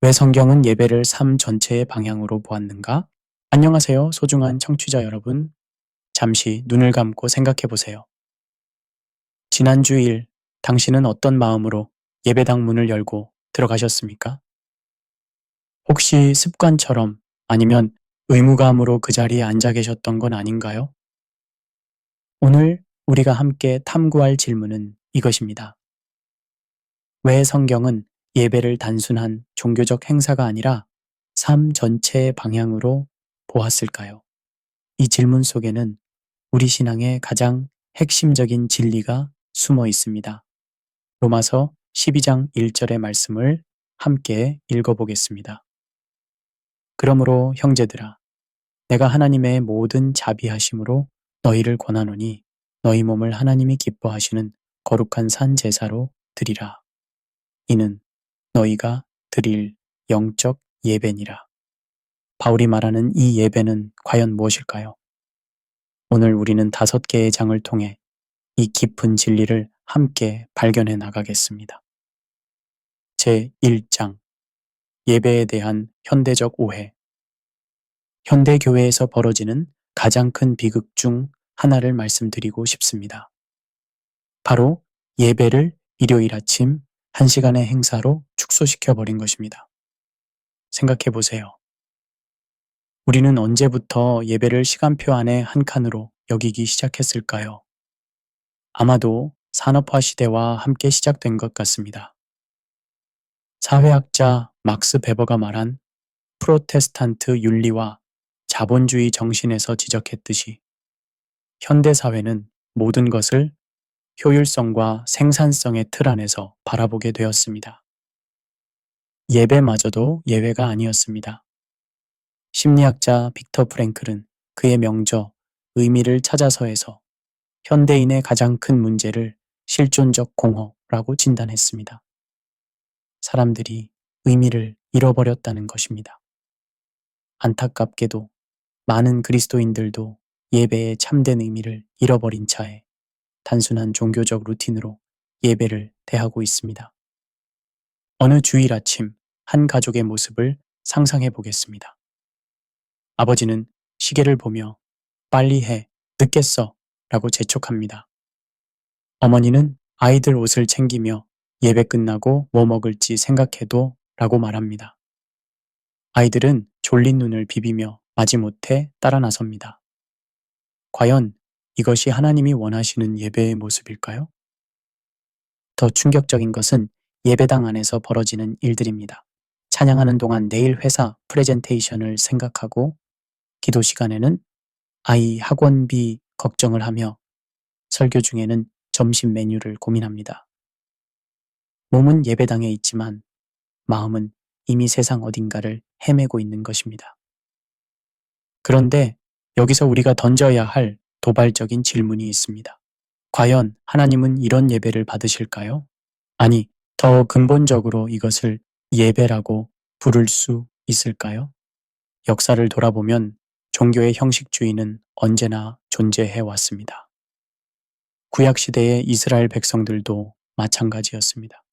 왜 성경은 예배를 삶 전체의 방향으로 보았는가? 안녕하세요, 소중한 청취자 여러분. 잠시 눈을 감고 생각해 보세요. 지난 주일, 당신은 어떤 마음으로 예배당 문을 열고 들어가셨습니까? 혹시 습관처럼 아니면 의무감으로 그 자리에 앉아 계셨던 건 아닌가요? 오늘 우리가 함께 탐구할 질문은 이것입니다. 왜 성경은 예배를 단순한 종교적 행사가 아니라 삶 전체의 방향으로 보았을까요? 이 질문 속에는 우리 신앙의 가장 핵심적인 진리가 숨어 있습니다. 로마서 12장 1절의 말씀을 함께 읽어보겠습니다. 그러므로 형제들아, 내가 하나님의 모든 자비하심으로 너희를 권하노니 너희 몸을 하나님이 기뻐하시는 거룩한 산 제사로 드리라. 이는 너희가 드릴 영적 예배니라. 바울이 말하는 이 예배는 과연 무엇일까요? 오늘 우리는 5개의 장을 통해 이 깊은 진리를 함께 발견해 나가겠습니다. 제1장, 예배에 대한 현대적 오해. 현대 교회에서 벌어지는 가장 큰 비극 중 하나를 말씀드리고 싶습니다. 바로 예배를 일요일 아침 1시간의 행사로 축소시켜 버린 것입니다. 생각해 보세요. 우리는 언제부터 예배를 시간표 안에 한 칸으로 여기기 시작했을까요? 아마도 산업화 시대와 함께 시작된 것 같습니다. 사회학자 막스 베버가 말한 프로테스탄트 윤리와 자본주의 정신에서 지적했듯이 현대 사회는 모든 것을 효율성과 생산성의 틀 안에서 바라보게 되었습니다. 예배마저도 예외가 아니었습니다. 심리학자 빅터 프랭클은 그의 명저 의미를 찾아서에서 현대인의 가장 큰 문제를 실존적 공허라고 진단했습니다. 사람들이 의미를 잃어버렸다는 것입니다. 안타깝게도 많은 그리스도인들도 예배의 참된 의미를 잃어버린 차에 단순한 종교적 루틴으로 예배를 대하고 있습니다. 어느 주일 아침 한 가족의 모습을 상상해 보겠습니다. 아버지는 시계를 보며 빨리 해, 늦겠어 라고 재촉합니다. 어머니는 아이들 옷을 챙기며 예배 끝나고 뭐 먹을지 생각해도 라고 말합니다. 아이들은 졸린 눈을 비비며 마지못해 따라 나섭니다. 과연 이것이 하나님이 원하시는 예배의 모습일까요? 더 충격적인 것은 예배당 안에서 벌어지는 일들입니다. 찬양하는 동안 내일 회사 프레젠테이션을 생각하고 기도 시간에는 아이 학원비 걱정을 하며 설교 중에는 점심 메뉴를 고민합니다. 몸은 예배당에 있지만 마음은 이미 세상 어딘가를 헤매고 있는 것입니다. 그런데 여기서 우리가 던져야 할 도발적인 질문이 있습니다. 과연 하나님은 이런 예배를 받으실까요? 아니, 더 근본적으로 이것을 예배라고 부를 수 있을까요? 역사를 돌아보면 종교의 형식주의는 언제나 존재해 왔습니다. 구약시대의 이스라엘 백성들도 마찬가지였습니다.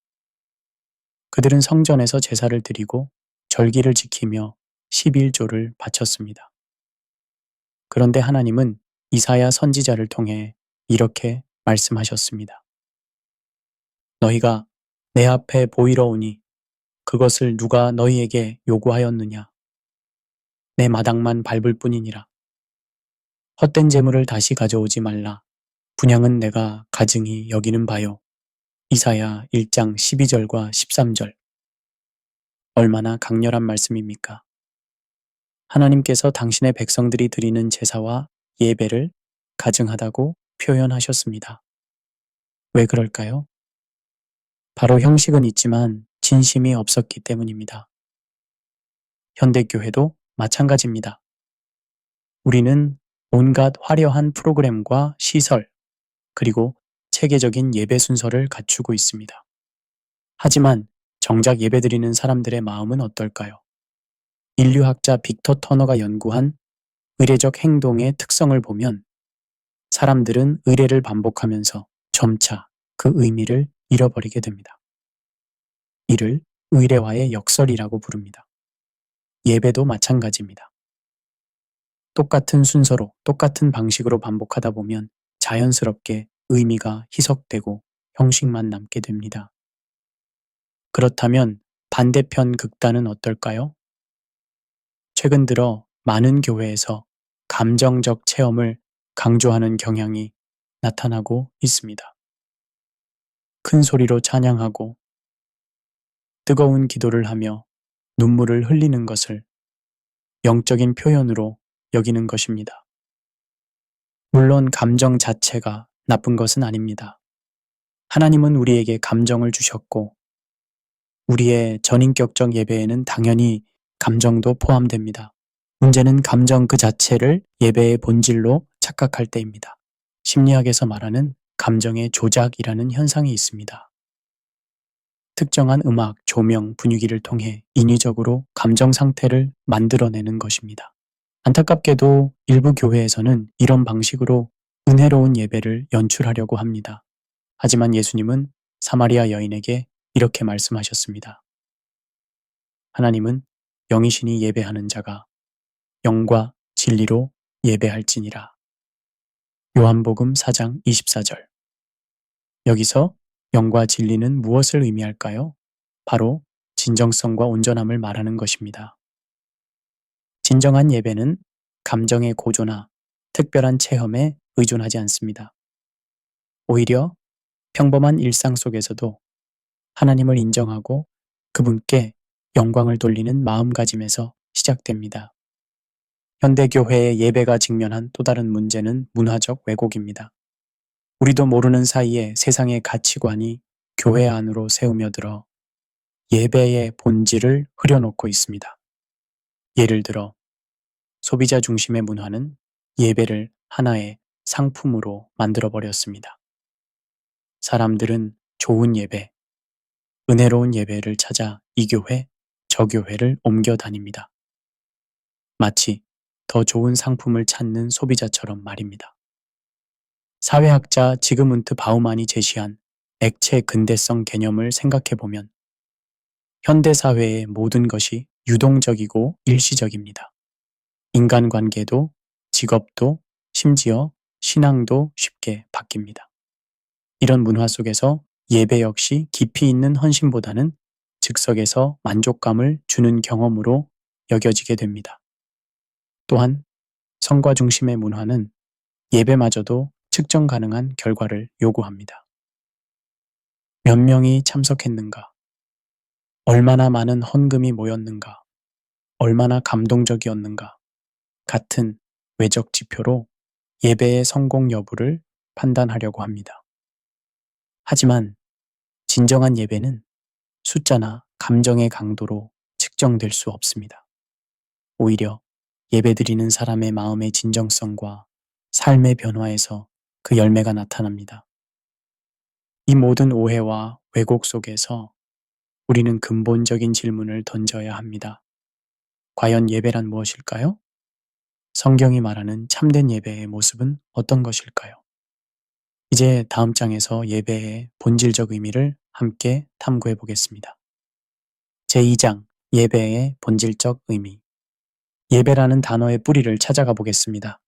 그들은 성전에서 제사를 드리고 절기를 지키며 11조를 바쳤습니다. 그런데 하나님은 이사야 선지자를 통해 이렇게 말씀하셨습니다. 너희가 내 앞에 보이러 오니 그것을 누가 너희에게 요구하였느냐? 내 마당만 밟을 뿐이니라. 헛된 재물을 다시 가져오지 말라. 분향은 내가 가증히 여기는 바요. 이사야 1장 12절과 13절. 얼마나 강렬한 말씀입니까? 하나님께서 당신의 백성들이 드리는 제사와 예배를 가증하다고 표현하셨습니다. 왜 그럴까요? 바로 형식은 있지만 진심이 없었기 때문입니다. 현대교회도 마찬가지입니다. 우리는 온갖 화려한 프로그램과 시설, 그리고 체계적인 예배 순서를 갖추고 있습니다. 하지만 정작 예배드리는 사람들의 마음은 어떨까요? 인류학자 빅터 터너가 연구한 의례적 행동의 특성을 보면 사람들은 의례를 반복하면서 점차 그 의미를 잃어버리게 됩니다. 이를 의례화의 역설이라고 부릅니다. 예배도 마찬가지입니다. 똑같은 순서로, 똑같은 방식으로 반복하다 보면 자연스럽게 의미가 희석되고 형식만 남게 됩니다. 그렇다면 반대편 극단은 어떨까요? 최근 들어 많은 교회에서 감정적 체험을 강조하는 경향이 나타나고 있습니다. 큰 소리로 찬양하고 뜨거운 기도를 하며 눈물을 흘리는 것을 영적인 표현으로 여기는 것입니다. 물론 감정 자체가 나쁜 것은 아닙니다. 하나님은 우리에게 감정을 주셨고 우리의 전인격적 예배에는 당연히 감정도 포함됩니다. 문제는 감정 그 자체를 예배의 본질로 착각할 때입니다. 심리학에서 말하는 감정의 조작이라는 현상이 있습니다. 특정한 음악, 조명, 분위기를 통해 인위적으로 감정 상태를 만들어내는 것입니다. 안타깝게도 일부 교회에서는 이런 방식으로 은혜로운 예배를 연출하려고 합니다. 하지만 예수님은 사마리아 여인에게 이렇게 말씀하셨습니다. 하나님은 영이시니 예배하는 자가 영과 진리로 예배할지니라. 요한복음 4장 24절. 여기서 영과 진리는 무엇을 의미할까요? 바로 진정성과 온전함을 말하는 것입니다. 진정한 예배는 감정의 고조나 특별한 체험에 의존하지 않습니다. 오히려 평범한 일상 속에서도 하나님을 인정하고 그분께 영광을 돌리는 마음가짐에서 시작됩니다. 현대교회의 예배가 직면한 또 다른 문제는 문화적 왜곡입니다. 우리도 모르는 사이에 세상의 가치관이 교회 안으로 세우며 들어 예배의 본질을 흐려놓고 있습니다. 예를 들어 소비자 중심의 문화는 예배를 하나의 상품으로 만들어버렸습니다. 사람들은 좋은 예배, 은혜로운 예배를 찾아 이 교회, 저 교회를 옮겨 다닙니다. 마치 더 좋은 상품을 찾는 소비자처럼 말입니다. 사회학자 지그문트 바우만이 제시한 액체 근대성 개념을 생각해보면 현대사회의 모든 것이 유동적이고 일시적입니다. 인간관계도, 직업도, 심지어 신앙도 쉽게 바뀝니다. 이런 문화 속에서 예배 역시 깊이 있는 헌신보다는 즉석에서 만족감을 주는 경험으로 여겨지게 됩니다. 또한 성과 중심의 문화는 예배마저도 측정 가능한 결과를 요구합니다. 몇 명이 참석했는가? 얼마나 많은 헌금이 모였는가? 얼마나 감동적이었는가? 같은 외적 지표로 예배의 성공 여부를 판단하려고 합니다. 하지만 진정한 예배는 숫자나 감정의 강도로 측정될 수 없습니다. 오히려 예배드리는 사람의 마음의 진정성과 삶의 변화에서 그 열매가 나타납니다. 이 모든 오해와 왜곡 속에서 우리는 근본적인 질문을 던져야 합니다. 과연 예배란 무엇일까요? 성경이 말하는 참된 예배의 모습은 어떤 것일까요? 이제 다음 장에서 예배의 본질적 의미를 함께 탐구해 보겠습니다. 제2장 예배의 본질적 의미. 예배라는 단어의 뿌리를 찾아가 보겠습니다.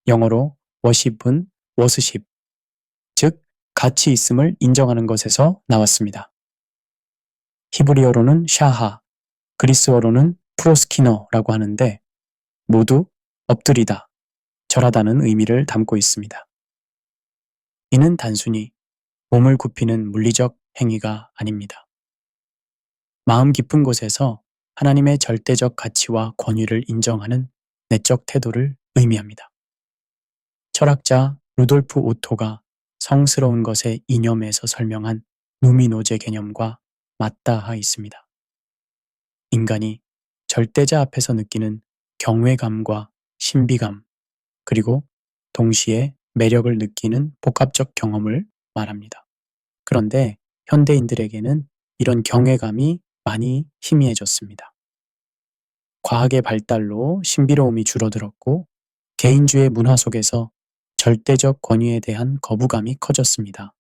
영어로 worship은 워스십, 즉 가치 있음을 인정하는 것에서 나왔습니다. 히브리어로는 샤하, 그리스어로는 프로스키너라고 하는데 모두 엎드리다, 절하다는 의미를 담고 있습니다. 이는 단순히 몸을 굽히는 물리적 행위가 아닙니다. 마음 깊은 곳에서 하나님의 절대적 가치와 권위를 인정하는 내적 태도를 의미합니다. 철학자 루돌프 오토가 성스러운 것의 이념에서 설명한 누미노제 개념과 맞닿아 있습니다. 인간이 절대자 앞에서 느끼는 경외감과 신비감, 그리고 동시에 매력을 느끼는 복합적 경험을 말합니다. 그런데 현대인들에게는 이런 경외감이 많이 희미해졌습니다. 과학의 발달로 신비로움이 줄어들었고 개인주의 문화 속에서 절대적 권위에 대한 거부감이 커졌습니다.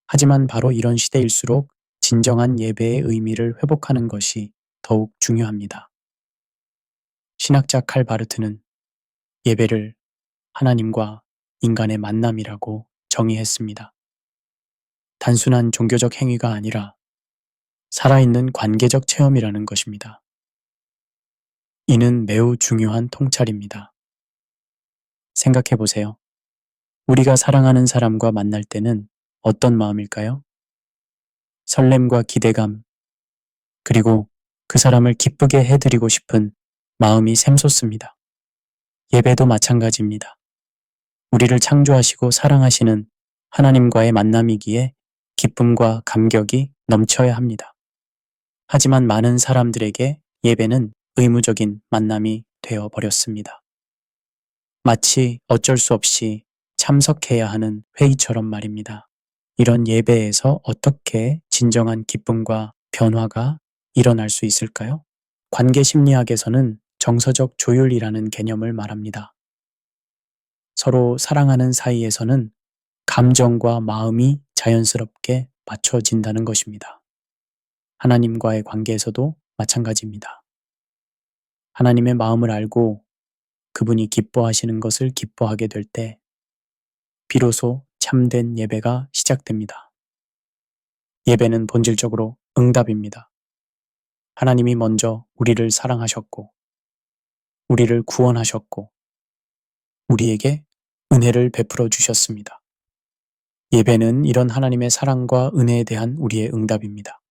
하지만 바로 이런 시대일수록 진정한 예배의 의미를 회복하는 것이 더욱 중요합니다. 신학자 칼 바르트는 예배를 하나님과 인간의 만남이라고 정의했습니다. 단순한 종교적 행위가 아니라 살아있는 관계적 체험이라는 것입니다. 이는 매우 중요한 통찰입니다. 생각해 보세요. 우리가 사랑하는 사람과 만날 때는 어떤 마음일까요? 설렘과 기대감, 그리고 그 사람을 기쁘게 해드리고 싶은 마음이 샘솟습니다. 예배도 마찬가지입니다. 우리를 창조하시고 사랑하시는 하나님과의 만남이기에 기쁨과 감격이 넘쳐야 합니다. 하지만 많은 사람들에게 예배는 의무적인 만남이 되어 버렸습니다. 마치 어쩔 수 없이 참석해야 하는 회의처럼 말입니다. 이런 예배에서 어떻게 진정한 기쁨과 변화가 일어날 수 있을까요? 관계 심리학에서는 정서적 조율이라는 개념을 말합니다. 서로 사랑하는 사이에서는 감정과 마음이 자연스럽게 맞춰진다는 것입니다. 하나님과의 관계에서도 마찬가지입니다. 하나님의 마음을 알고 그분이 기뻐하시는 것을 기뻐하게 될 때 비로소 참된 예배가 시작됩니다. 예배는 본질적으로 응답입니다. 하나님이 먼저 우리를 사랑하셨고, 우리를 구원하셨고, 우리에게 은혜를 베풀어 주셨습니다. 예배는 이런 하나님의 사랑과 은혜에 대한 우리의 응답입니다.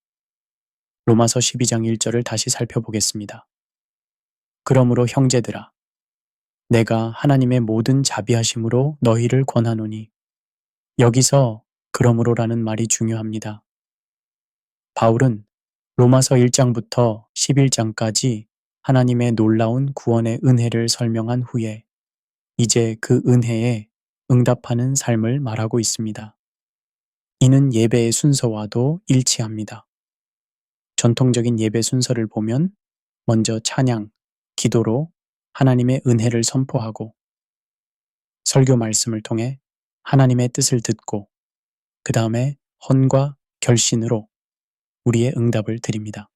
로마서 12장 1절을 다시 살펴보겠습니다. 그러므로 형제들아, 내가 하나님의 모든 자비하심으로 너희를 권하노니, 여기서 그러므로라는 말이 중요합니다. 바울은 로마서 1장부터 11장까지 하나님의 놀라운 구원의 은혜를 설명한 후에 이제 그 은혜에 응답하는 삶을 말하고 있습니다. 이는 예배의 순서와도 일치합니다. 전통적인 예배 순서를 보면 먼저 찬양, 기도로 하나님의 은혜를 선포하고 설교 말씀을 통해 하나님의 뜻을 듣고 그 다음에 헌과 결신으로 우리의 응답을 드립니다.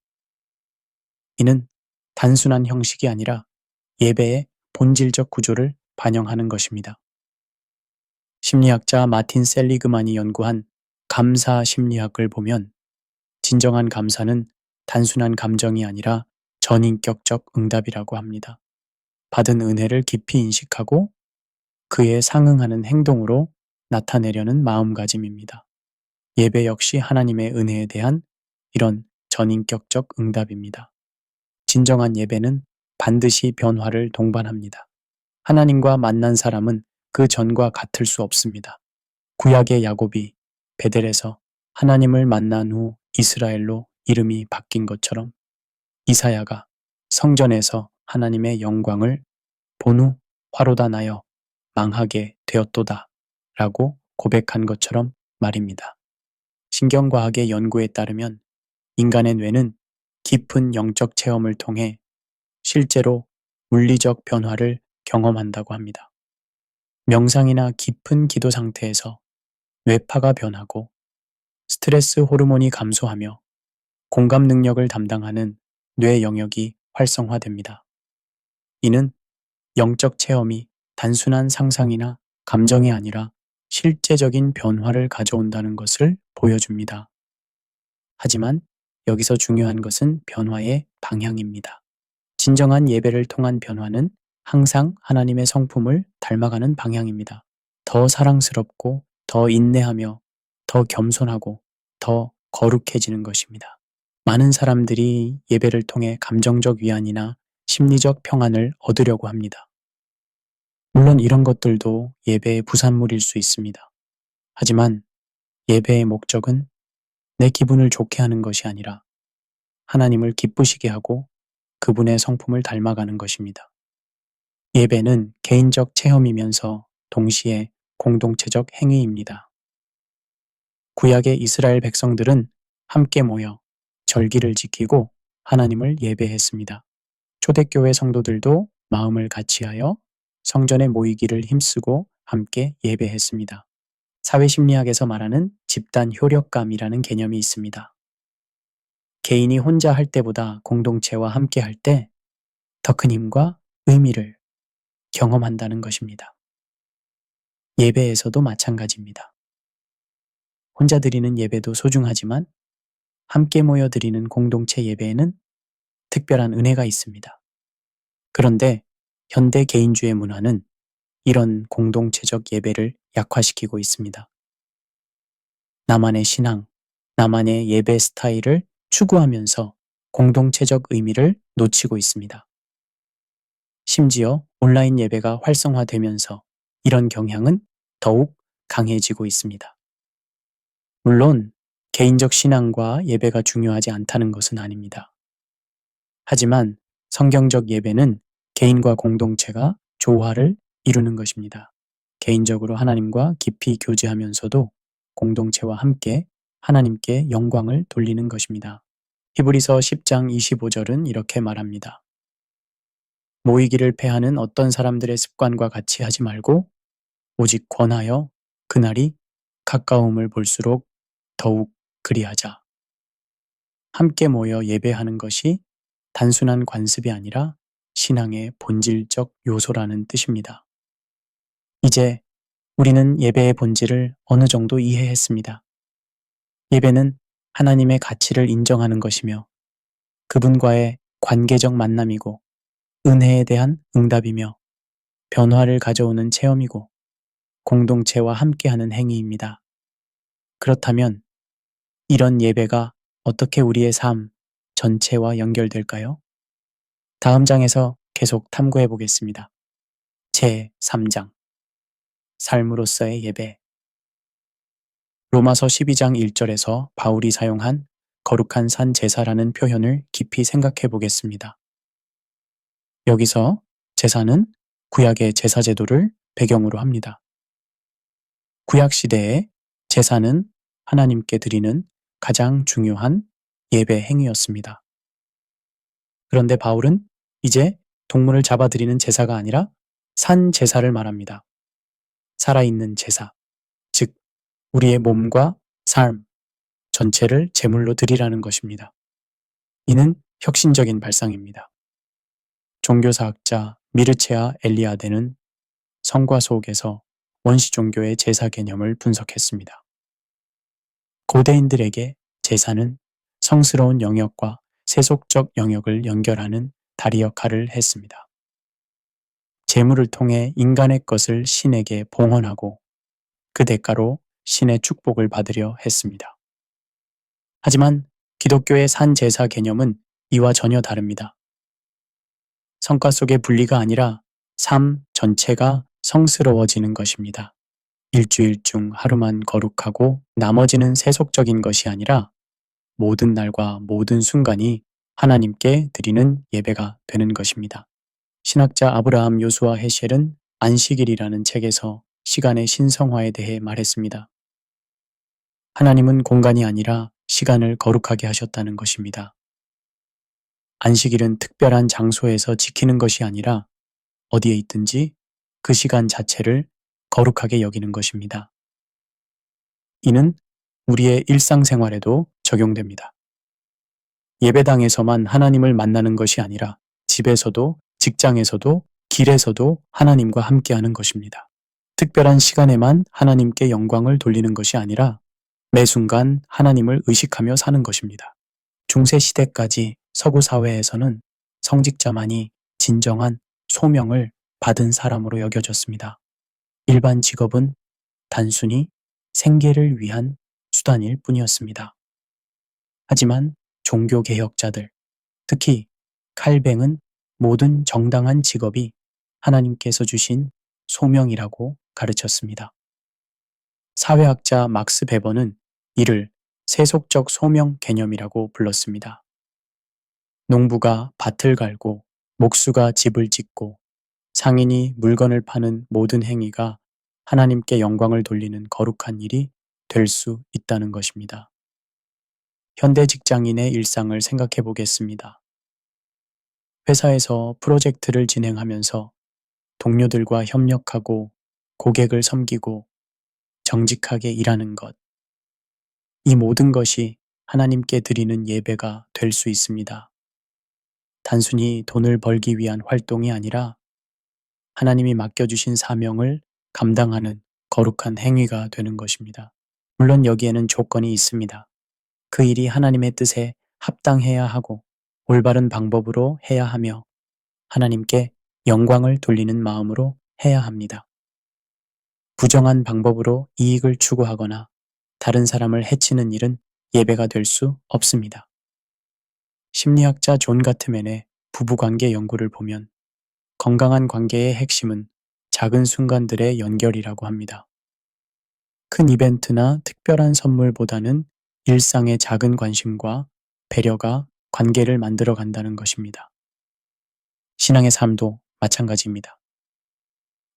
이는 단순한 형식이 아니라 예배의 본질적 구조를 반영하는 것입니다. 심리학자 마틴 셀리그만이 연구한 감사 심리학을 보면 진정한 감사는 단순한 감정이 아니라 전인격적 응답이라고 합니다. 받은 은혜를 깊이 인식하고 그에 상응하는 행동으로 나타내려는 마음가짐입니다. 예배 역시 하나님의 은혜에 대한 이런 전인격적 응답입니다. 진정한 예배는 반드시 변화를 동반합니다. 하나님과 만난 사람은 그 전과 같을 수 없습니다. 구약의 야곱이 베델에서 하나님을 만난 후 이스라엘로 이름이 바뀐 것처럼 이사야가 성전에서 하나님의 영광을 본 후 화로다 나여 망하게 되었도다 라고 고백한 것처럼 말입니다. 신경과학의 연구에 따르면 인간의 뇌는 깊은 영적 체험을 통해 실제로 물리적 변화를 경험한다고 합니다. 명상이나 깊은 기도 상태에서 뇌파가 변하고 스트레스 호르몬이 감소하며 공감 능력을 담당하는 뇌 영역이 활성화됩니다. 이는 영적 체험이 단순한 상상이나 감정이 아니라 실제적인 변화를 가져온다는 것을 보여줍니다. 하지만 여기서 중요한 것은 변화의 방향입니다. 진정한 예배를 통한 변화는 항상 하나님의 성품을 닮아가는 방향입니다. 더 사랑스럽고 더 인내하며 더 겸손하고 더 거룩해지는 것입니다. 많은 사람들이 예배를 통해 감정적 위안이나 심리적 평안을 얻으려고 합니다. 물론 이런 것들도 예배의 부산물일 수 있습니다. 하지만 예배의 목적은 내 기분을 좋게 하는 것이 아니라 하나님을 기쁘시게 하고 그분의 성품을 닮아가는 것입니다. 예배는 개인적 체험이면서 동시에 공동체적 행위입니다. 구약의 이스라엘 백성들은 함께 모여 절기를 지키고 하나님을 예배했습니다. 초대교회 성도들도 마음을 같이하여 성전에 모이기를 힘쓰고 함께 예배했습니다. 사회심리학에서 말하는 집단 효력감이라는 개념이 있습니다. 개인이 혼자 할 때보다 공동체와 함께 할 때 더 큰 힘과 의미를 경험한다는 것입니다. 예배에서도 마찬가지입니다. 혼자 드리는 예배도 소중하지만 함께 모여 드리는 공동체 예배에는 특별한 은혜가 있습니다. 그런데 현대 개인주의 문화는 이런 공동체적 예배를 약화시키고 있습니다. 나만의 신앙, 나만의 예배 스타일을 추구하면서 공동체적 의미를 놓치고 있습니다. 심지어 온라인 예배가 활성화되면서 이런 경향은 더욱 강해지고 있습니다. 물론 개인적 신앙과 예배가 중요하지 않다는 것은 아닙니다. 하지만 성경적 예배는 개인과 공동체가 조화를 이루는 것입니다. 개인적으로 하나님과 깊이 교제하면서도 공동체와 함께 하나님께 영광을 돌리는 것입니다. 히브리서 10장 25절은 이렇게 말합니다. 모이기를 패하는 어떤 사람들의 습관과 같이 하지 말고 오직 권하여 그날이 가까움을 볼수록 더욱 그리하자. 함께 모여 예배하는 것이 단순한 관습이 아니라 신앙의 본질적 요소라는 뜻입니다. 이제 우리는 예배의 본질을 어느 정도 이해했습니다. 예배는 하나님의 가치를 인정하는 것이며 그분과의 관계적 만남이고 은혜에 대한 응답이며 변화를 가져오는 체험이고 공동체와 함께하는 행위입니다. 그렇다면 이런 예배가 어떻게 우리의 삶 전체와 연결될까요? 다음 장에서 계속 탐구해 보겠습니다. 제 3장 삶으로서의 예배. 로마서 12장 1절에서 바울이 사용한 거룩한 산 제사라는 표현을 깊이 생각해 보겠습니다. 여기서 제사는 구약의 제사 제도를 배경으로 합니다. 구약 시대에 제사는 하나님께 드리는 가장 중요한 예배 행위였습니다. 그런데 바울은 이제 동물을 잡아드리는 제사가 아니라 산 제사를 말합니다. 살아있는 제사, 즉 우리의 몸과 삶 전체를 제물로 드리라는 것입니다. 이는 혁신적인 발상입니다. 종교사학자 미르체아 엘리아데는 성과 속에서 원시 종교의 제사 개념을 분석했습니다. 고대인들에게 제사는 성스러운 영역과 세속적 영역을 연결하는 다리 역할을 했습니다. 제물을 통해 인간의 것을 신에게 봉헌하고 그 대가로 신의 축복을 받으려 했습니다. 하지만 기독교의 산 제사 개념은 이와 전혀 다릅니다. 성과 속의 분리가 아니라 삶 전체가 성스러워지는 것입니다. 일주일 중 하루만 거룩하고 나머지는 세속적인 것이 아니라 모든 날과 모든 순간이 하나님께 드리는 예배가 되는 것입니다. 신학자 아브라함 요수아 헤셸은 안식일이라는 책에서 시간의 신성화에 대해 말했습니다. 하나님은 공간이 아니라 시간을 거룩하게 하셨다는 것입니다. 안식일은 특별한 장소에서 지키는 것이 아니라 어디에 있든지 그 시간 자체를 거룩하게 여기는 것입니다. 이는 우리의 일상생활에도 적용됩니다. 예배당에서만 하나님을 만나는 것이 아니라 집에서도 직장에서도 길에서도 하나님과 함께하는 것입니다. 특별한 시간에만 하나님께 영광을 돌리는 것이 아니라 매 순간 하나님을 의식하며 사는 것입니다. 중세시대까지 서구 사회에서는 성직자만이 진정한 소명을 받은 사람으로 여겨졌습니다. 일반 직업은 단순히 생계를 위한 수단일 뿐이었습니다. 하지만 종교개혁자들, 특히 칼뱅은 모든 정당한 직업이 하나님께서 주신 소명이라고 가르쳤습니다. 사회학자 막스 베버는 이를 세속적 소명 개념이라고 불렀습니다. 농부가 밭을 갈고 목수가 집을 짓고 상인이 물건을 파는 모든 행위가 하나님께 영광을 돌리는 거룩한 일이 될 수 있다는 것입니다. 현대 직장인의 일상을 생각해 보겠습니다. 회사에서 프로젝트를 진행하면서 동료들과 협력하고 고객을 섬기고 정직하게 일하는 것. 이 모든 것이 하나님께 드리는 예배가 될 수 있습니다. 단순히 돈을 벌기 위한 활동이 아니라 하나님이 맡겨주신 사명을 감당하는 거룩한 행위가 되는 것입니다. 물론 여기에는 조건이 있습니다. 그 일이 하나님의 뜻에 합당해야 하고 올바른 방법으로 해야 하며 하나님께 영광을 돌리는 마음으로 해야 합니다. 부정한 방법으로 이익을 추구하거나 다른 사람을 해치는 일은 예배가 될 수 없습니다. 심리학자 존 가트맨의 부부관계 연구를 보면 건강한 관계의 핵심은 작은 순간들의 연결이라고 합니다. 큰 이벤트나 특별한 선물보다는 일상의 작은 관심과 배려가 관계를 만들어 간다는 것입니다. 신앙의 삶도 마찬가지입니다.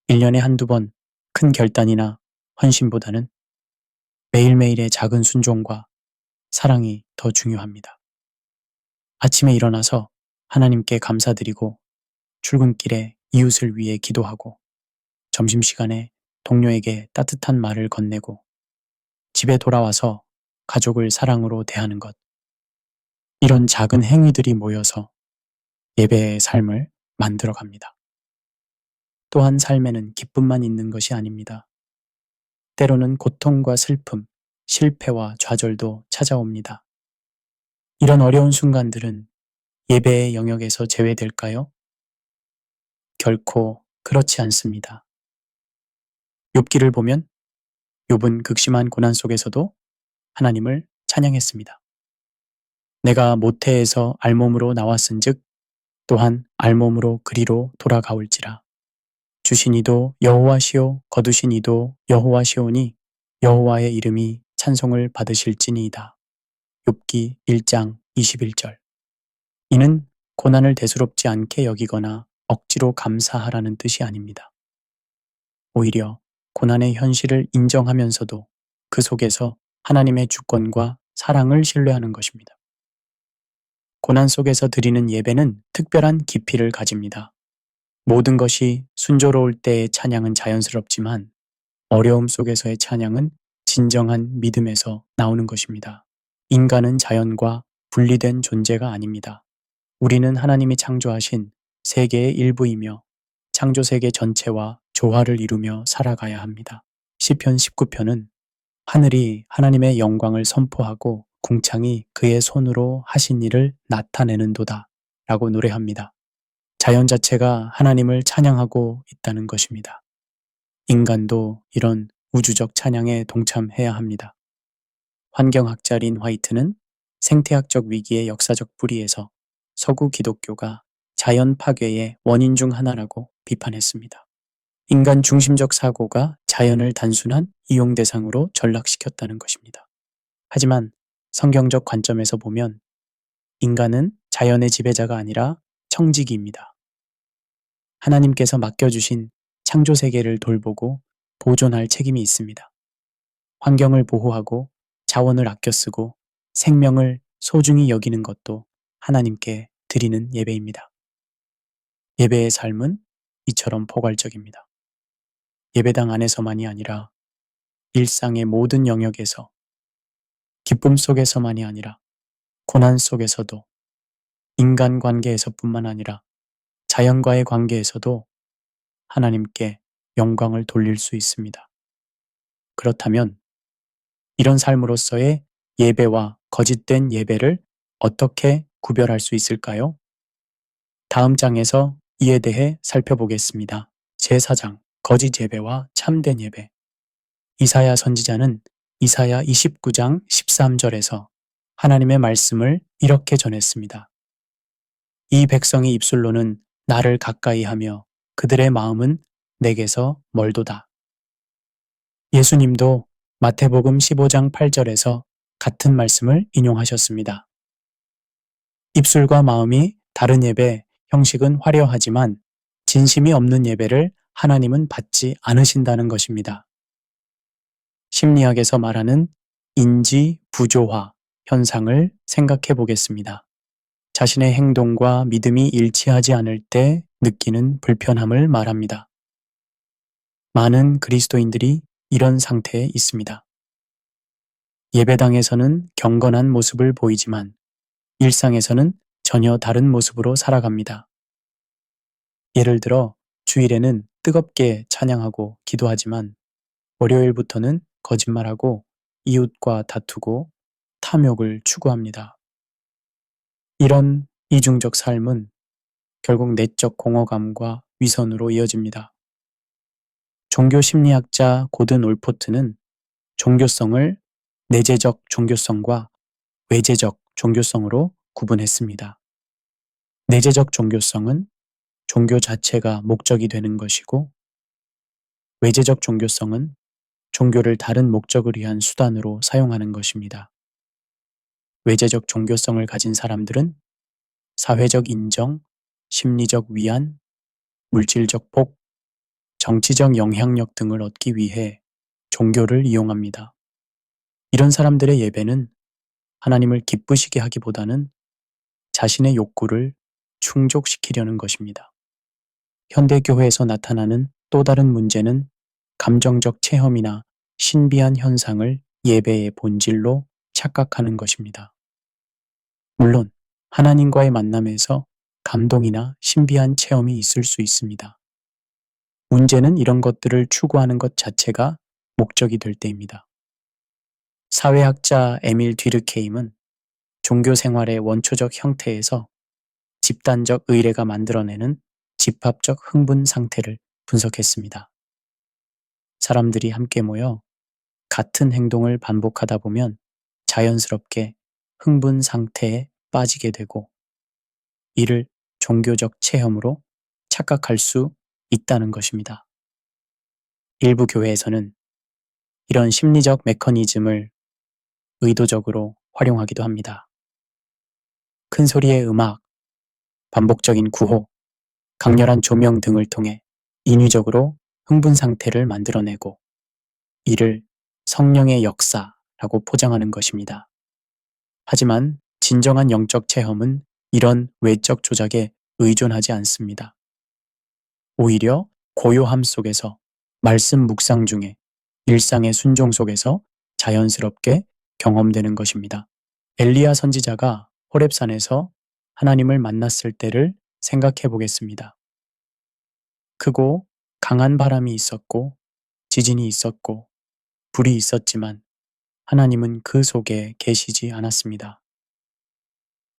1년에 한두 번 큰 결단이나 헌신보다는 매일매일의 작은 순종과 사랑이 더 중요합니다. 아침에 일어나서 하나님께 감사드리고 출근길에 이웃을 위해 기도하고 점심시간에 동료에게 따뜻한 말을 건네고 집에 돌아와서 가족을 사랑으로 대하는 것. 이런 작은 행위들이 모여서 예배의 삶을 만들어 갑니다. 또한 삶에는 기쁨만 있는 것이 아닙니다. 때로는 고통과 슬픔, 실패와 좌절도 찾아옵니다. 이런 어려운 순간들은 예배의 영역에서 제외될까요? 결코 그렇지 않습니다. 욥기를 보면 욥은 극심한 고난 속에서도 하나님을 찬양했습니다. 내가 모태에서 알몸으로 나왔은즉 또한 알몸으로 그리로 돌아가올지라. 주신 이도 여호와시오 거두신 이도 여호와시오니 여호와의 이름이 찬송을 받으실지니이다. 욥기 1장 21절. 이는 고난을 대수롭지 않게 여기거나 억지로 감사하라는 뜻이 아닙니다. 오히려 고난의 현실을 인정하면서도 그 속에서 하나님의 주권과 사랑을 신뢰하는 것입니다. 고난 속에서 드리는 예배는 특별한 깊이를 가집니다. 모든 것이 순조로울 때의 찬양은 자연스럽지만 어려움 속에서의 찬양은 진정한 믿음에서 나오는 것입니다. 인간은 자연과 분리된 존재가 아닙니다. 우리는 하나님이 창조하신 세계의 일부이며 창조 세계 전체와 조화를 이루며 살아가야 합니다. 시편 19편은 하늘이 하나님의 영광을 선포하고 궁창이 그의 손으로 하신 일을 나타내는도다 라고 노래합니다. 자연 자체가 하나님을 찬양하고 있다는 것입니다. 인간도 이런 우주적 찬양에 동참해야 합니다. 환경학자 린 화이트는 생태학적 위기의 역사적 뿌리에서 서구 기독교가 자연 파괴의 원인 중 하나라고 비판했습니다. 인간 중심적 사고가 자연을 단순한 이용 대상으로 전락시켰다는 것입니다. 하지만 성경적 관점에서 보면 인간은 자연의 지배자가 아니라 청지기입니다. 하나님께서 맡겨주신 창조 세계를 돌보고 보존할 책임이 있습니다. 환경을 보호하고 자원을 아껴 쓰고 생명을 소중히 여기는 것도 하나님께 드리는 예배입니다. 예배의 삶은 이처럼 포괄적입니다. 예배당 안에서만이 아니라 일상의 모든 영역에서, 기쁨 속에서만이 아니라 고난 속에서도, 인간관계에서뿐만 아니라 자연과의 관계에서도 하나님께 영광을 돌릴 수 있습니다. 그렇다면 이런 삶으로서의 예배와 거짓된 예배를 어떻게 구별할 수 있을까요? 다음 장에서 이에 대해 살펴보겠습니다. 제4장 거짓 예배와 참된 예배. 이사야 선지자는 이사야 29장 13절에서 하나님의 말씀을 이렇게 전했습니다. 이 백성의 입술로는 나를 가까이 하며 그들의 마음은 내게서 멀도다. 예수님도 마태복음 15장 8절에서 같은 말씀을 인용하셨습니다. 입술과 마음이 다른 예배 형식은 화려하지만 진심이 없는 예배를 하나님은 받지 않으신다는 것입니다. 심리학에서 말하는 인지 부조화 현상을 생각해 보겠습니다. 자신의 행동과 믿음이 일치하지 않을 때 느끼는 불편함을 말합니다. 많은 그리스도인들이 이런 상태에 있습니다. 예배당에서는 경건한 모습을 보이지만 일상에서는 전혀 다른 모습으로 살아갑니다. 예를 들어 주일에는 뜨겁게 찬양하고 기도하지만 월요일부터는 거짓말하고 이웃과 다투고 탐욕을 추구합니다. 이런 이중적 삶은 결국 내적 공허감과 위선으로 이어집니다. 종교 심리학자 고든 올포트는 종교성을 내재적 종교성과 외재적 종교성으로 구분했습니다. 내재적 종교성은 종교 자체가 목적이 되는 것이고, 외재적 종교성은 종교를 다른 목적을 위한 수단으로 사용하는 것입니다. 외재적 종교성을 가진 사람들은 사회적 인정, 심리적 위안, 물질적 복, 정치적 영향력 등을 얻기 위해 종교를 이용합니다. 이런 사람들의 예배는 하나님을 기쁘시게 하기보다는 자신의 욕구를 충족시키려는 것입니다. 현대교회에서 나타나는 또 다른 문제는 감정적 체험이나 신비한 현상을 예배의 본질로 착각하는 것입니다. 물론 하나님과의 만남에서 감동이나 신비한 체험이 있을 수 있습니다. 문제는 이런 것들을 추구하는 것 자체가 목적이 될 때입니다. 사회학자 에밀 뒤르케임은 종교 생활의 원초적 형태에서 집단적 의례가 만들어내는 집합적 흥분 상태를 분석했습니다. 사람들이 함께 모여 같은 행동을 반복하다 보면 자연스럽게 흥분 상태에 빠지게 되고 이를 종교적 체험으로 착각할 수 있다는 것입니다. 일부 교회에서는 이런 심리적 메커니즘을 의도적으로 활용하기도 합니다. 큰 소리의 음악, 반복적인 구호, 강렬한 조명 등을 통해 인위적으로 흥분 상태를 만들어내고 이를 성령의 역사라고 포장하는 것입니다. 하지만 진정한 영적 체험은 이런 외적 조작에 의존하지 않습니다. 오히려 고요함 속에서 말씀 묵상 중에 일상의 순종 속에서 자연스럽게 경험되는 것입니다. 엘리야 선지자가 호렙산에서 하나님을 만났을 때를 생각해 보겠습니다. 크고 강한 바람이 있었고 지진이 있었고 불이 있었지만 하나님은 그 속에 계시지 않았습니다.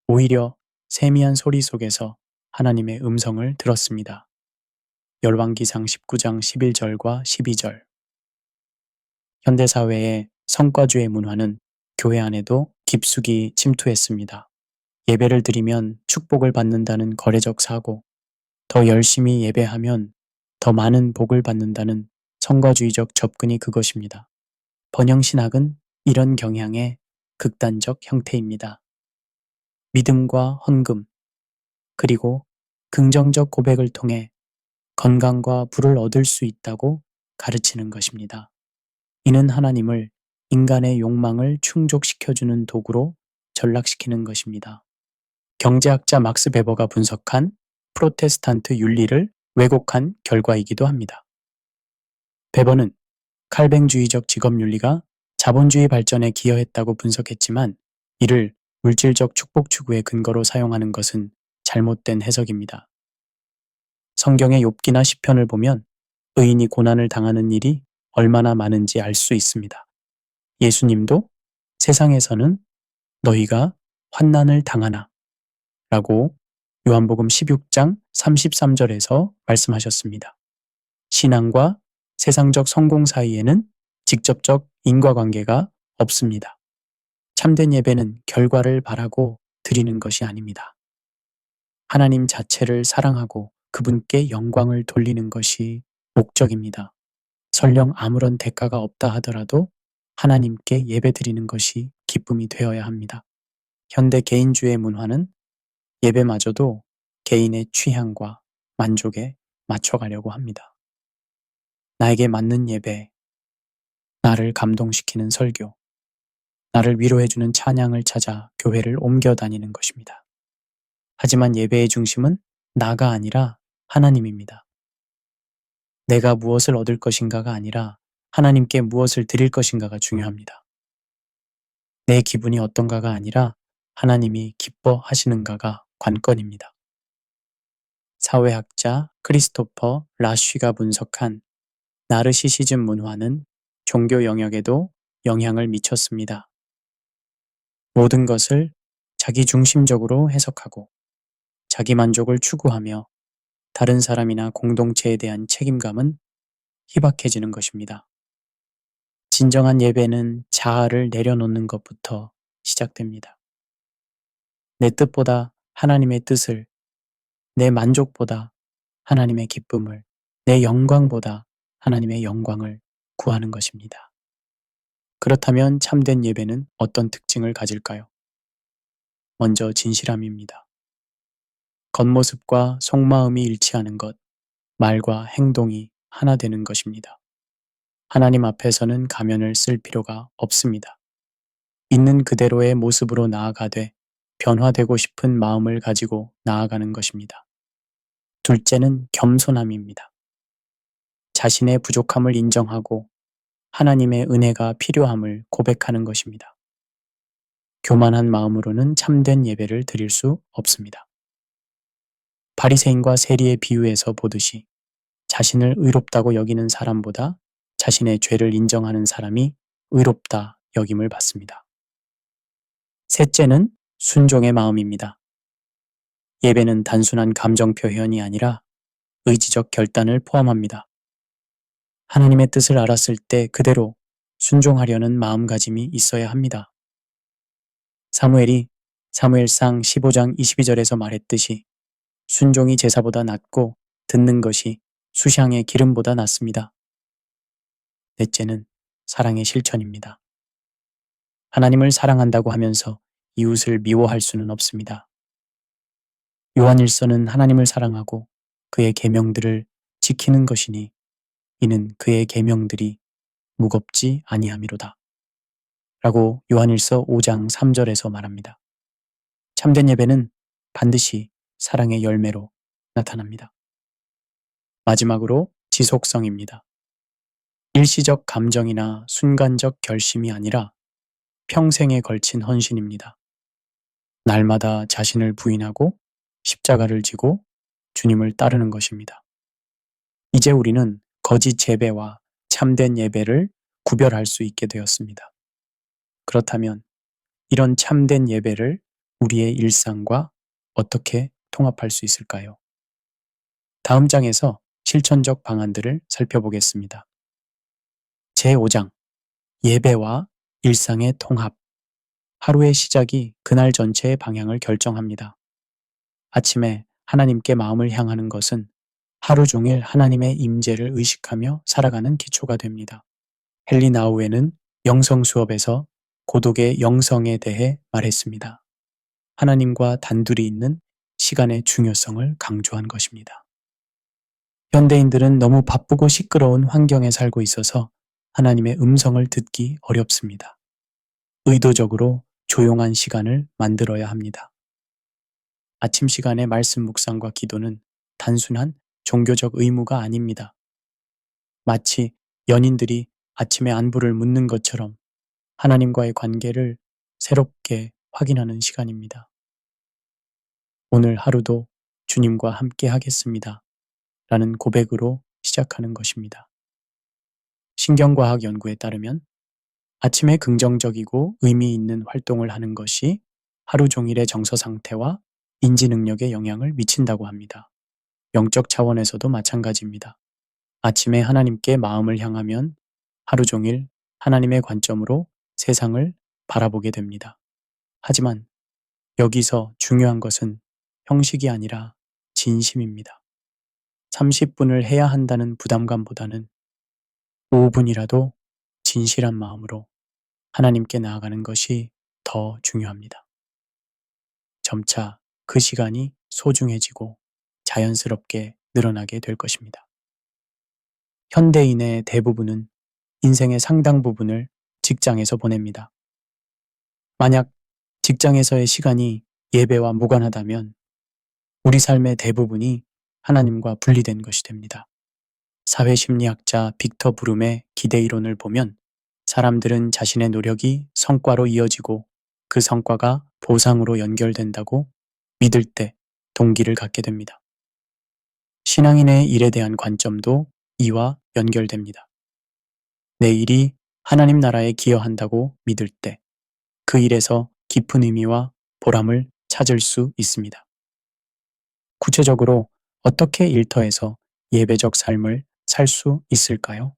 오히려 세미한 소리 속에서 하나님의 음성을 들었습니다. 열왕기상 19장 11절과 12절. 현대사회의 성과주의 문화는 교회 안에도 깊숙이 침투했습니다. 예배를 드리면 축복을 받는다는 거래적 사고, 더 열심히 예배하면 더 많은 복을 받는다는 성과주의적 접근이 그것입니다. 번영신학은 이런 경향의 극단적 형태입니다. 믿음과 헌금, 그리고 긍정적 고백을 통해 건강과 부를 얻을 수 있다고 가르치는 것입니다. 이는 하나님을 인간의 욕망을 충족시켜주는 도구로 전락시키는 것입니다. 경제학자 막스 베버가 분석한 프로테스탄트 윤리를 왜곡한 결과이기도 합니다. 베버는 칼뱅주의적 직업윤리가 자본주의 발전에 기여했다고 분석했지만 이를 물질적 축복 추구의 근거로 사용하는 것은 잘못된 해석입니다. 성경의 욥기나 시편을 보면 의인이 고난을 당하는 일이 얼마나 많은지 알 수 있습니다. 예수님도 세상에서는 너희가 환난을 당하나 라고 요한복음 16장 33절에서 말씀하셨습니다. 신앙과 세상적 성공 사이에는 직접적 인과관계가 없습니다. 참된 예배는 결과를 바라고 드리는 것이 아닙니다. 하나님 자체를 사랑하고 그분께 영광을 돌리는 것이 목적입니다. 설령 아무런 대가가 없다 하더라도 하나님께 예배드리는 것이 기쁨이 되어야 합니다. 현대 개인주의 문화는 예배마저도 개인의 취향과 만족에 맞춰가려고 합니다. 나에게 맞는 예배, 나를 감동시키는 설교, 나를 위로해주는 찬양을 찾아 교회를 옮겨 다니는 것입니다. 하지만 예배의 중심은 나가 아니라 하나님입니다. 내가 무엇을 얻을 것인가가 아니라 하나님께 무엇을 드릴 것인가가 중요합니다. 내 기분이 어떤가가 아니라 하나님이 기뻐하시는가가 관건입니다. 사회학자 크리스토퍼 라쉬가 분석한 나르시시즘 문화는 종교 영역에도 영향을 미쳤습니다. 모든 것을 자기 중심적으로 해석하고 자기 만족을 추구하며 다른 사람이나 공동체에 대한 책임감은 희박해지는 것입니다. 진정한 예배는 자아를 내려놓는 것부터 시작됩니다. 내 뜻보다 하나님의 뜻을, 내 만족보다 하나님의 기쁨을, 내 영광보다 하나님의 영광을 구하는 것입니다. 그렇다면 참된 예배는 어떤 특징을 가질까요? 먼저 진실함입니다. 겉모습과 속마음이 일치하는 것, 말과 행동이 하나 되는 것입니다. 하나님 앞에서는 가면을 쓸 필요가 없습니다. 있는 그대로의 모습으로 나아가되 변화되고 싶은 마음을 가지고 나아가는 것입니다. 둘째는 겸손함입니다. 자신의 부족함을 인정하고 하나님의 은혜가 필요함을 고백하는 것입니다. 교만한 마음으로는 참된 예배를 드릴 수 없습니다. 바리새인과 세리의 비유에서 보듯이 자신을 의롭다고 여기는 사람보다 자신의 죄를 인정하는 사람이 의롭다 여김을 받습니다. 셋째는 순종의 마음입니다. 예배는 단순한 감정 표현이 아니라 의지적 결단을 포함합니다. 하나님의 뜻을 알았을 때 그대로 순종하려는 마음가짐이 있어야 합니다. 사무엘이 사무엘상 15장 22절에서 말했듯이 순종이 제사보다 낫고 듣는 것이 수향의 기름보다 낫습니다. 넷째는 사랑의 실천입니다. 하나님을 사랑한다고 하면서 이웃을 미워할 수는 없습니다. 요한일서는 하나님을 사랑하고 그의 계명들을 지키는 것이니 이는 그의 계명들이 무겁지 아니함이로다. 라고 요한일서 5장 3절에서 말합니다. 참된 예배는 반드시 사랑의 열매로 나타납니다. 마지막으로 지속성입니다. 일시적 감정이나 순간적 결심이 아니라 평생에 걸친 헌신입니다. 날마다 자신을 부인하고 십자가를 지고 주님을 따르는 것입니다. 이제 우리는 거짓 재배와 참된 예배를 구별할 수 있게 되었습니다. 그렇다면 이런 참된 예배를 우리의 일상과 어떻게 통합할 수 있을까요? 다음 장에서 실천적 방안들을 살펴보겠습니다. 제5장 예배와 일상의 통합. 하루의 시작이 그날 전체의 방향을 결정합니다. 아침에 하나님께 마음을 향하는 것은 하루 종일 하나님의 임재를 의식하며 살아가는 기초가 됩니다. 헨리 나우에는 영성 수업에서 고독의 영성에 대해 말했습니다. 하나님과 단둘이 있는 시간의 중요성을 강조한 것입니다. 현대인들은 너무 바쁘고 시끄러운 환경에 살고 있어서 하나님의 음성을 듣기 어렵습니다. 의도적으로 조용한 시간을 만들어야 합니다. 아침 시간의 말씀 묵상과 기도는 단순한 종교적 의무가 아닙니다. 마치 연인들이 아침에 안부를 묻는 것처럼 하나님과의 관계를 새롭게 확인하는 시간입니다. 오늘 하루도 주님과 함께 하겠습니다. 라는 고백으로 시작하는 것입니다. 신경과학 연구에 따르면 아침에 긍정적이고 의미 있는 활동을 하는 것이 하루 종일의 정서 상태와 인지 능력에 영향을 미친다고 합니다. 영적 차원에서도 마찬가지입니다. 아침에 하나님께 마음을 향하면 하루 종일 하나님의 관점으로 세상을 바라보게 됩니다. 하지만 여기서 중요한 것은 형식이 아니라 진심입니다. 30분을 해야 한다는 부담감보다는 5분이라도 진실한 마음으로 하나님께 나아가는 것이 더 중요합니다. 점차 그 시간이 소중해지고 자연스럽게 늘어나게 될 것입니다. 현대인의 대부분은 인생의 상당 부분을 직장에서 보냅니다. 만약 직장에서의 시간이 예배와 무관하다면 우리 삶의 대부분이 하나님과 분리된 것이 됩니다. 사회심리학자 빅터 브룸의 기대 이론을 보면 사람들은 자신의 노력이 성과로 이어지고 그 성과가 보상으로 연결된다고 믿을 때 동기를 갖게 됩니다. 신앙인의 일에 대한 관점도 이와 연결됩니다. 내 일이 하나님 나라에 기여한다고 믿을 때 그 일에서 깊은 의미와 보람을 찾을 수 있습니다. 구체적으로 어떻게 일터에서 예배적 삶을 살 수 있을까요?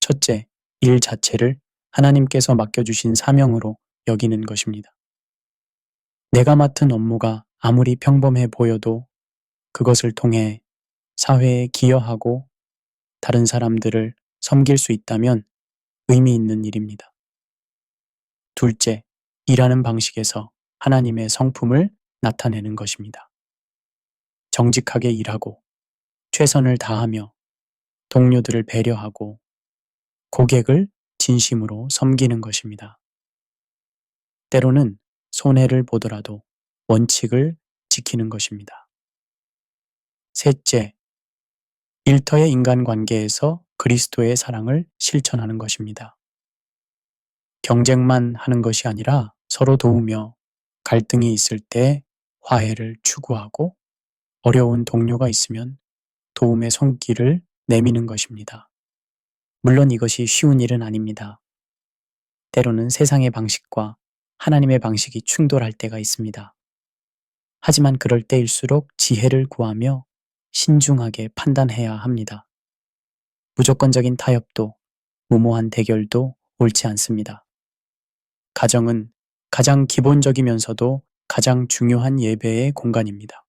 첫째, 일 자체를 하나님께서 맡겨주신 사명으로 여기는 것입니다. 내가 맡은 업무가 아무리 평범해 보여도 그것을 통해 사회에 기여하고 다른 사람들을 섬길 수 있다면 의미 있는 일입니다. 둘째, 일하는 방식에서 하나님의 성품을 나타내는 것입니다. 정직하게 일하고 최선을 다하며 동료들을 배려하고 고객을 진심으로 섬기는 것입니다. 때로는 손해를 보더라도 원칙을 지키는 것입니다. 셋째, 일터의 인간관계에서 그리스도의 사랑을 실천하는 것입니다. 경쟁만 하는 것이 아니라 서로 도우며 갈등이 있을 때 화해를 추구하고 어려운 동료가 있으면 도움의 손길을 내미는 것입니다. 물론 이것이 쉬운 일은 아닙니다. 때로는 세상의 방식과 하나님의 방식이 충돌할 때가 있습니다. 하지만 그럴 때일수록 지혜를 구하며 신중하게 판단해야 합니다. 무조건적인 타협도 무모한 대결도 옳지 않습니다. 가정은 가장 기본적이면서도 가장 중요한 예배의 공간입니다.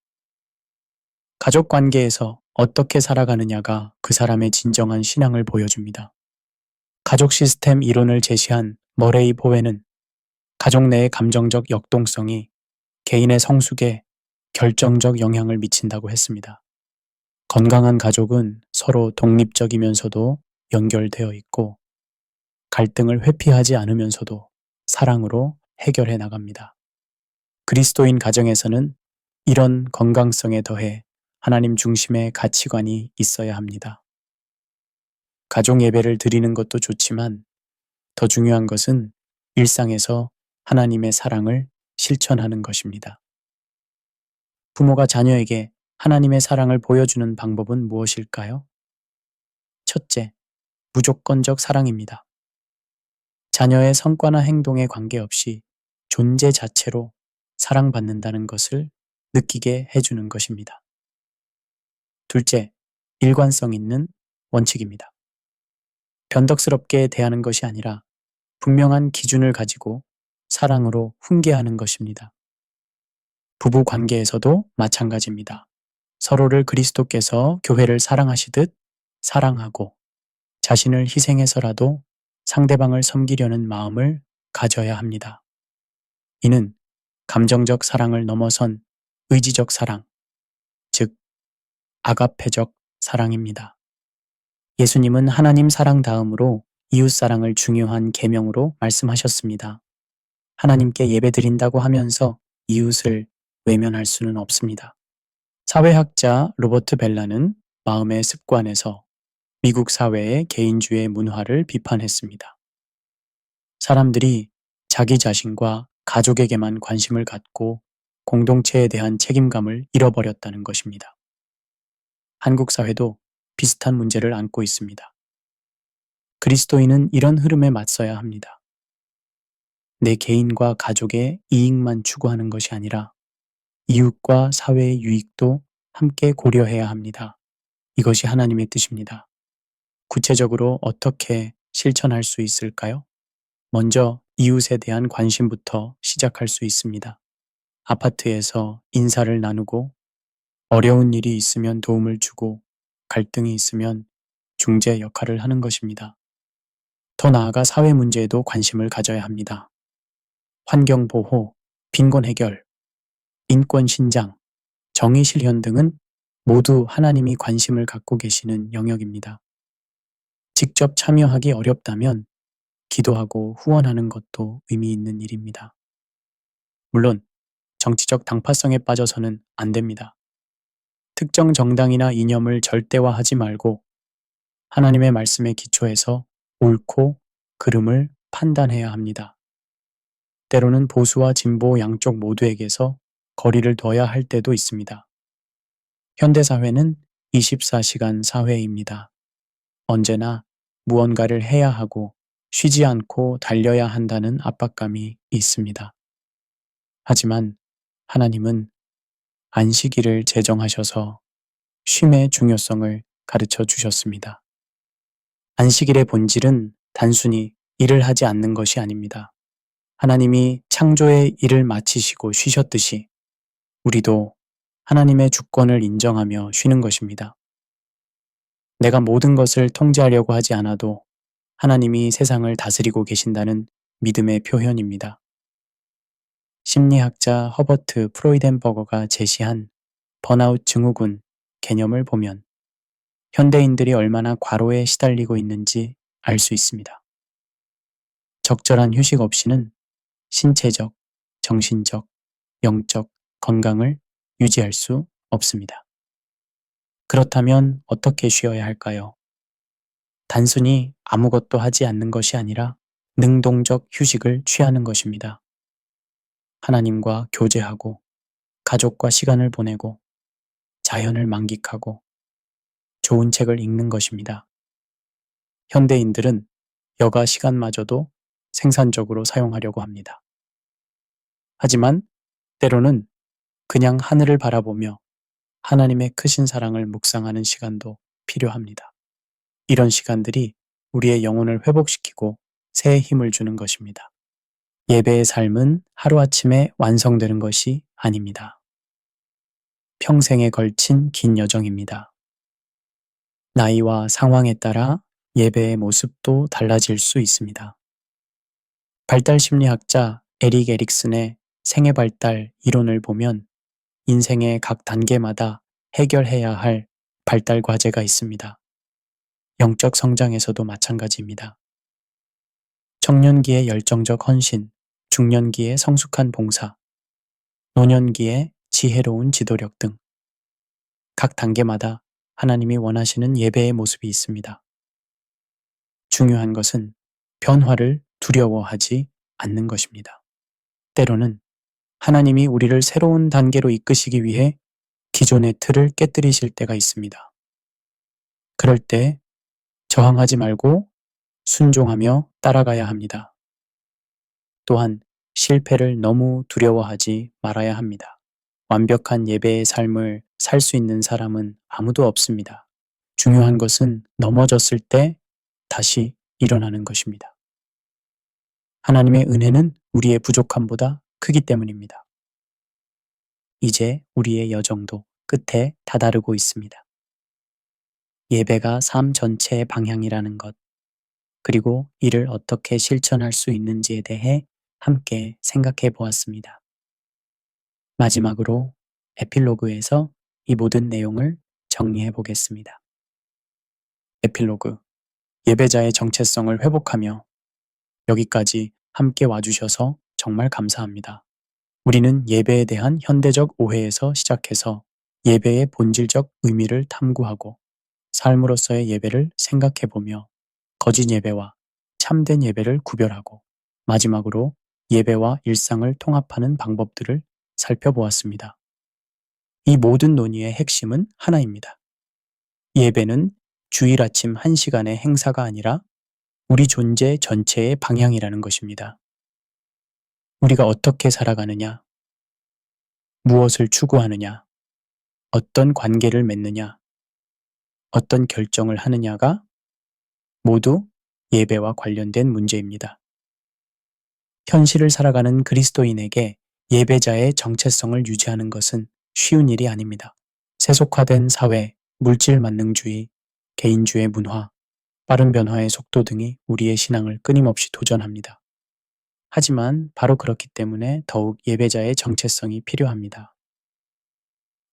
가족 관계에서 어떻게 살아가느냐가 그 사람의 진정한 신앙을 보여줍니다. 가족 시스템 이론을 제시한 머레이 보웨는 가족 내의 감정적 역동성이 개인의 성숙에 결정적 영향을 미친다고 했습니다. 건강한 가족은 서로 독립적이면서도 연결되어 있고 갈등을 회피하지 않으면서도 사랑으로 해결해 나갑니다. 그리스도인 가정에서는 이런 건강성에 더해 하나님 중심의 가치관이 있어야 합니다. 가족 예배를 드리는 것도 좋지만 더 중요한 것은 일상에서 하나님의 사랑을 실천하는 것입니다. 부모가 자녀에게 하나님의 사랑을 보여주는 방법은 무엇일까요? 첫째, 무조건적 사랑입니다. 자녀의 성과나 행동에 관계없이 존재 자체로 사랑받는다는 것을 느끼게 해주는 것입니다. 둘째, 일관성 있는 원칙입니다. 변덕스럽게 대하는 것이 아니라 분명한 기준을 가지고 사랑으로 훈계하는 것입니다. 부부 관계에서도 마찬가지입니다. 서로를 그리스도께서 교회를 사랑하시듯 사랑하고 자신을 희생해서라도 상대방을 섬기려는 마음을 가져야 합니다. 이는 감정적 사랑을 넘어선 의지적 사랑, 즉 아가페적 사랑입니다. 예수님은 하나님 사랑 다음으로 이웃 사랑을 중요한 계명으로 말씀하셨습니다. 하나님께 예배드린다고 하면서 이웃을 외면할 수는 없습니다. 사회학자 로버트 벨라는 마음의 습관에서 미국 사회의 개인주의 문화를 비판했습니다. 사람들이 자기 자신과 가족에게만 관심을 갖고 공동체에 대한 책임감을 잃어버렸다는 것입니다. 한국 사회도 비슷한 문제를 안고 있습니다. 그리스도인은 이런 흐름에 맞서야 합니다. 내 개인과 가족의 이익만 추구하는 것이 아니라 이웃과 사회의 유익도 함께 고려해야 합니다. 이것이 하나님의 뜻입니다. 구체적으로 어떻게 실천할 수 있을까요? 먼저 이웃에 대한 관심부터 시작할 수 있습니다. 아파트에서 인사를 나누고 어려운 일이 있으면 도움을 주고 갈등이 있으면 중재 역할을 하는 것입니다. 더 나아가 사회 문제에도 관심을 가져야 합니다. 환경 보호, 빈곤 해결, 인권 신장, 정의 실현 등은 모두 하나님이 관심을 갖고 계시는 영역입니다. 직접 참여하기 어렵다면 기도하고 후원하는 것도 의미 있는 일입니다. 물론 정치적 당파성에 빠져서는 안 됩니다. 특정 정당이나 이념을 절대화하지 말고 하나님의 말씀에 기초해서 옳고 그름을 판단해야 합니다. 때로는 보수와 진보 양쪽 모두에게서 거리를 둬야 할 때도 있습니다. 현대사회는 24시간 사회입니다. 언제나 무언가를 해야 하고 쉬지 않고 달려야 한다는 압박감이 있습니다. 하지만 하나님은 안식일을 제정하셔서 쉼의 중요성을 가르쳐 주셨습니다. 안식일의 본질은 단순히 일을 하지 않는 것이 아닙니다. 하나님이 창조의 일을 마치시고 쉬셨듯이 우리도 하나님의 주권을 인정하며 쉬는 것입니다. 내가 모든 것을 통제하려고 하지 않아도 하나님이 세상을 다스리고 계신다는 믿음의 표현입니다. 심리학자 허버트 프로이덴버거가 제시한 번아웃 증후군 개념을 보면 현대인들이 얼마나 과로에 시달리고 있는지 알 수 있습니다. 적절한 휴식 없이는 신체적, 정신적, 영적 건강을 유지할 수 없습니다. 그렇다면 어떻게 쉬어야 할까요? 단순히 아무것도 하지 않는 것이 아니라 능동적 휴식을 취하는 것입니다. 하나님과 교제하고 가족과 시간을 보내고 자연을 만끽하고 좋은 책을 읽는 것입니다. 현대인들은 여가 시간마저도 생산적으로 사용하려고 합니다. 하지만 때로는 그냥 하늘을 바라보며 하나님의 크신 사랑을 묵상하는 시간도 필요합니다. 이런 시간들이 우리의 영혼을 회복시키고 새 힘을 주는 것입니다. 예배의 삶은 하루아침에 완성되는 것이 아닙니다. 평생에 걸친 긴 여정입니다. 나이와 상황에 따라 예배의 모습도 달라질 수 있습니다. 발달 심리학자 에릭 에릭슨의 생애 발달 이론을 보면 인생의 각 단계마다 해결해야 할 발달 과제가 있습니다. 영적 성장에서도 마찬가지입니다. 청년기의 열정적 헌신, 중년기의 성숙한 봉사, 노년기의 지혜로운 지도력 등 각 단계마다 하나님이 원하시는 예배의 모습이 있습니다. 중요한 것은 변화를 두려워하지 않는 것입니다. 때로는 하나님이 우리를 새로운 단계로 이끄시기 위해 기존의 틀을 깨뜨리실 때가 있습니다. 그럴 때 저항하지 말고 순종하며 따라가야 합니다. 또한 실패를 너무 두려워하지 말아야 합니다. 완벽한 예배의 삶을 살 수 있는 사람은 아무도 없습니다. 중요한 것은 넘어졌을 때 다시 일어나는 것입니다. 하나님의 은혜는 우리의 부족함보다 크기 때문입니다. 이제 우리의 여정도 끝에 다다르고 있습니다. 예배가 삶 전체의 방향이라는 것, 그리고 이를 어떻게 실천할 수 있는지에 대해 함께 생각해 보았습니다. 마지막으로 에필로그에서 이 모든 내용을 정리해 보겠습니다. 에필로그, 예배자의 정체성을 회복하며 여기까지 함께 와주셔서 정말 감사합니다. 우리는 예배에 대한 현대적 오해에서 시작해서 예배의 본질적 의미를 탐구하고 삶으로서의 예배를 생각해보며 거짓 예배와 참된 예배를 구별하고 마지막으로 예배와 일상을 통합하는 방법들을 살펴보았습니다. 이 모든 논의의 핵심은 하나입니다. 예배는 주일 아침 1시간의 행사가 아니라 우리 존재 전체의 방향이라는 것입니다. 우리가 어떻게 살아가느냐, 무엇을 추구하느냐, 어떤 관계를 맺느냐, 어떤 결정을 하느냐가 모두 예배와 관련된 문제입니다. 현실을 살아가는 그리스도인에게 예배자의 정체성을 유지하는 것은 쉬운 일이 아닙니다. 세속화된 사회, 물질 만능주의, 개인주의 문화, 빠른 변화의 속도 등이 우리의 신앙을 끊임없이 도전합니다. 하지만 바로 그렇기 때문에 더욱 예배자의 정체성이 필요합니다.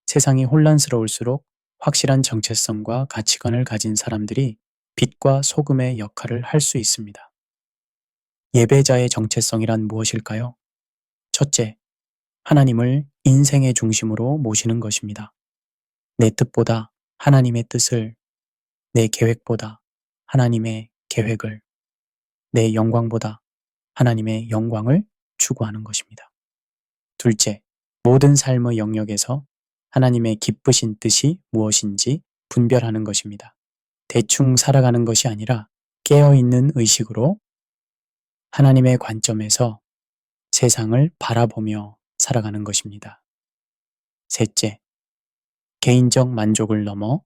세상이 혼란스러울수록 확실한 정체성과 가치관을 가진 사람들이 빛과 소금의 역할을 할 수 있습니다. 예배자의 정체성이란 무엇일까요? 첫째, 하나님을 인생의 중심으로 모시는 것입니다. 내 뜻보다 하나님의 뜻을, 내 계획보다 하나님의 계획을, 내 영광보다 하나님의 영광을 추구하는 것입니다. 둘째, 모든 삶의 영역에서 하나님의 기쁘신 뜻이 무엇인지 분별하는 것입니다. 대충 살아가는 것이 아니라 깨어있는 의식으로 하나님의 관점에서 세상을 바라보며 살아가는 것입니다. 셋째, 개인적 만족을 넘어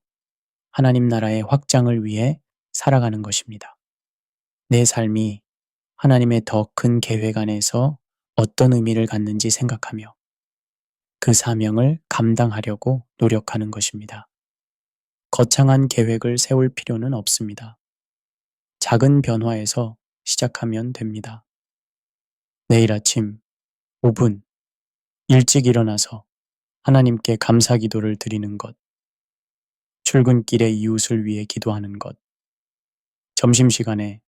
하나님 나라의 확장을 위해 살아가는 것입니다. 내 삶이 하나님의 더 큰 계획 안에서 어떤 의미를 갖는지 생각하며 그 사명을 감당하려고 노력하는 것입니다. 거창한 계획을 세울 필요는 없습니다. 작은 변화에서 시작하면 됩니다. 내일 아침 5분 일찍 일어나서 하나님께 감사 기도를 드리는 것, 출근길에 이웃을 위해 기도하는 것, 점심시간에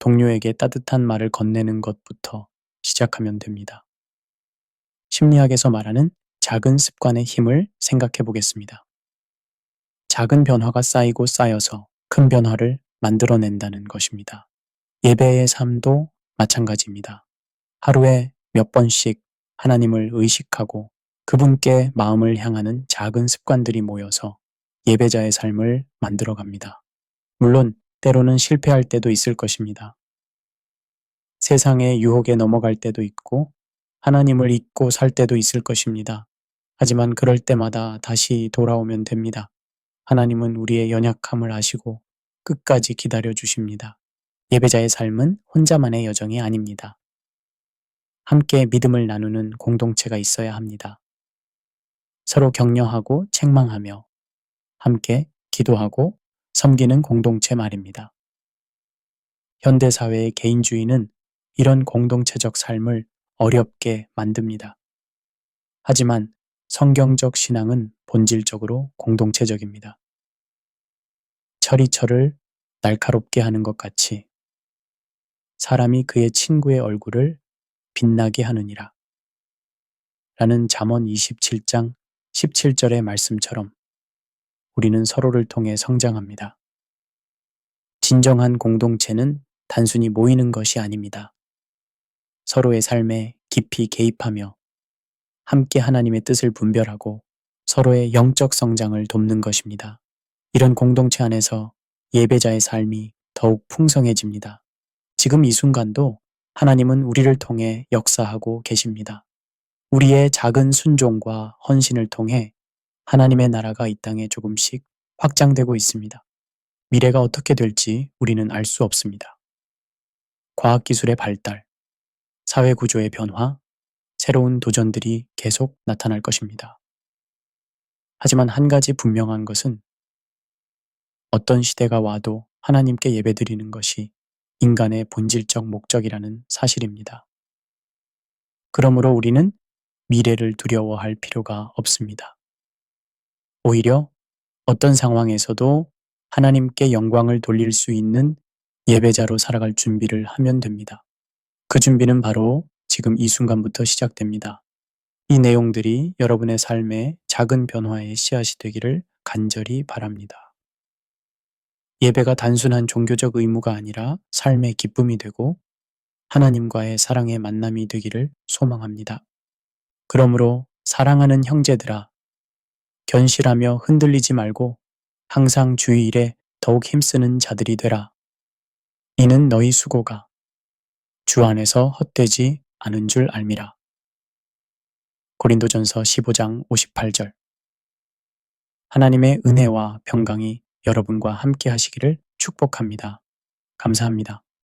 동료에게 따뜻한 말을 건네는 것부터 시작하면 됩니다. 심리학에서 말하는 작은 습관의 힘을 생각해 보겠습니다. 작은 변화가 쌓이고 쌓여서 큰 변화를 만들어낸다는 것입니다. 예배의 삶도 마찬가지입니다. 하루에 몇 번씩 하나님을 의식하고 그분께 마음을 향하는 작은 습관들이 모여서 예배자의 삶을 만들어 갑니다. 물론 때로는 실패할 때도 있을 것입니다. 세상의 유혹에 넘어갈 때도 있고 하나님을 잊고 살 때도 있을 것입니다. 하지만 그럴 때마다 다시 돌아오면 됩니다. 하나님은 우리의 연약함을 아시고 끝까지 기다려 주십니다. 예배자의 삶은 혼자만의 여정이 아닙니다. 함께 믿음을 나누는 공동체가 있어야 합니다. 서로 격려하고 책망하며 함께 기도하고 섬기는 공동체 말입니다. 현대사회의 개인주의는 이런 공동체적 삶을 어렵게 만듭니다. 하지만 성경적 신앙은 본질적으로 공동체적입니다. 철이 철을 날카롭게 하는 것 같이 사람이 그의 친구의 얼굴을 빛나게 하느니라. 라는 잠언 27장 17절의 말씀처럼 우리는 서로를 통해 성장합니다. 진정한 공동체는 단순히 모이는 것이 아닙니다. 서로의 삶에 깊이 개입하며 함께 하나님의 뜻을 분별하고 서로의 영적 성장을 돕는 것입니다. 이런 공동체 안에서 예배자의 삶이 더욱 풍성해집니다. 지금 이 순간도 하나님은 우리를 통해 역사하고 계십니다. 우리의 작은 순종과 헌신을 통해 하나님의 나라가 이 땅에 조금씩 확장되고 있습니다. 미래가 어떻게 될지 우리는 알 수 없습니다. 과학기술의 발달, 사회 구조의 변화, 새로운 도전들이 계속 나타날 것입니다. 하지만 한 가지 분명한 것은 어떤 시대가 와도 하나님께 예배드리는 것이 인간의 본질적 목적이라는 사실입니다. 그러므로 우리는 미래를 두려워할 필요가 없습니다. 오히려 어떤 상황에서도 하나님께 영광을 돌릴 수 있는 예배자로 살아갈 준비를 하면 됩니다. 그 준비는 바로 지금 이 순간부터 시작됩니다. 이 내용들이 여러분의 삶의 작은 변화의 씨앗이 되기를 간절히 바랍니다. 예배가 단순한 종교적 의무가 아니라 삶의 기쁨이 되고 하나님과의 사랑의 만남이 되기를 소망합니다. 그러므로 사랑하는 형제들아, 견실하며 흔들리지 말고 항상 주의 일에 더욱 힘쓰는 자들이 되라. 이는 너희 수고가 주 안에서 헛되지 않은 줄 알미라. 고린도전서 15장 58절. 하나님의 은혜와 평강이 여러분과 함께 하시기를 축복합니다. 감사합니다.